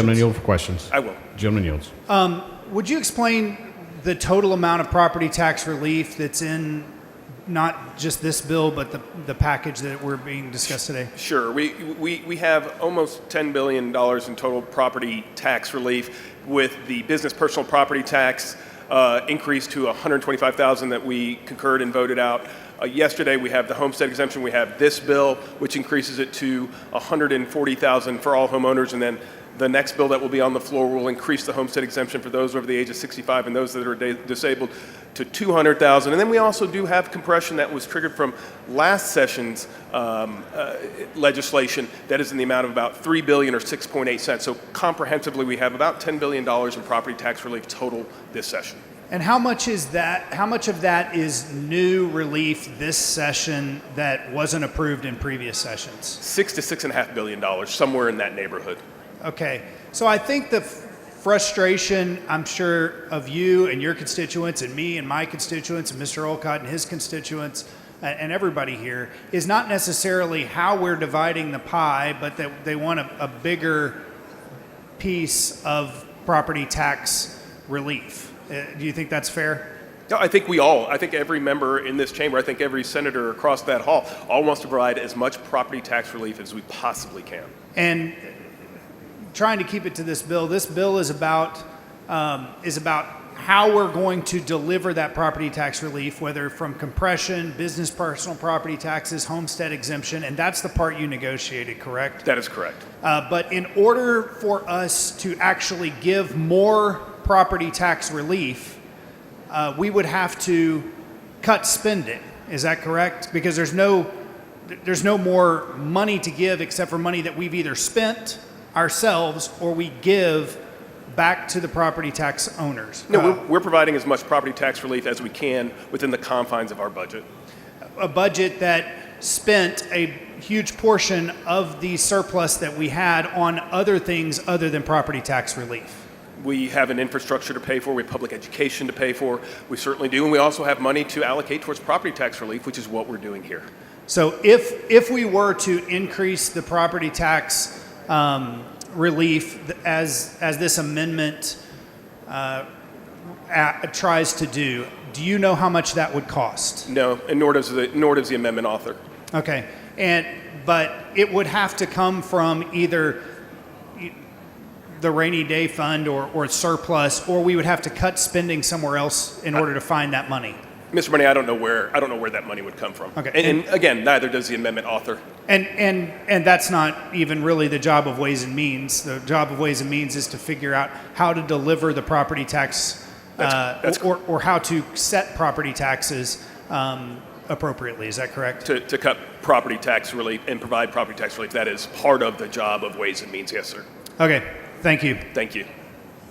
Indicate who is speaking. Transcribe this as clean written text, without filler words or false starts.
Speaker 1: Gentleman yield for questions.
Speaker 2: I will.
Speaker 1: Gentleman yields.
Speaker 3: Would you explain the total amount of property tax relief that's in not just this bill, but the package that we're being discussed today?
Speaker 2: Sure. We have almost $10 billion in total property tax relief, with the business personal property tax increase to $125,000 that we concurred and voted out. Yesterday, we have the homestead exemption. We have this bill, which increases it to $140,000 for all homeowners, and then the next bill that will be on the floor will increase the homestead exemption for those over the age of 65 and those that are disabled to $200,000. And then we also do have compression that was triggered from last session's legislation that is in the amount of about $3 billion or 6.8 cents. So comprehensively, we have about $10 billion in property tax relief total this session.
Speaker 3: And how much is that? How much of that is new relief this session that wasn't approved in previous sessions?
Speaker 2: $6 to $6.5 billion, somewhere in that neighborhood.
Speaker 3: Okay, so I think the frustration, I'm sure, of you and your constituents and me and my constituents and Mr. Olcott and his constituents and everybody here is not necessarily how we're dividing the pie, but that they want a bigger piece of property tax relief. Do you think that's fair?
Speaker 2: No, I think every member in this chamber, I think every senator across that hall, all wants to provide as much property tax relief as we possibly can.
Speaker 3: And trying to keep it to this bill is about how we're going to deliver that property tax relief, whether from compression, business personal property taxes, homestead exemption, and that's the part you negotiated, correct?
Speaker 2: That is correct.
Speaker 3: But in order for us to actually give more property tax relief, we would have to cut spending. Is that correct? Because there's no more money to give except for money that we've either spent ourselves or we give back to the property tax owners.
Speaker 2: No, we're providing as much property tax relief as we can within the confines of our budget.
Speaker 3: A budget that spent a huge portion of the surplus that we had on other things other than property tax relief.
Speaker 2: We have an infrastructure to pay for. We have public education to pay for. We certainly do. And we also have money to allocate towards property tax relief, which is what we're doing here.
Speaker 3: So if we were to increase the property tax relief as this amendment tries to do you know how much that would cost?
Speaker 2: No, and nor does the amendment author.
Speaker 3: Okay, but it would have to come from either the rainy day fund or surplus, or we would have to cut spending somewhere else in order to find that money.
Speaker 2: Mr. Money, I don't know where that money would come from.
Speaker 3: Okay.
Speaker 2: And again, neither does the amendment author.
Speaker 3: And that's not even really the job of Ways and Means. The job of Ways and Means is to figure out how to deliver the property tax or how to set property taxes appropriately. Is that correct?
Speaker 2: To cut property tax relief and provide property tax relief. That is part of the job of Ways and Means. Yes, sir.
Speaker 3: Okay. Thank you.
Speaker 2: Thank you.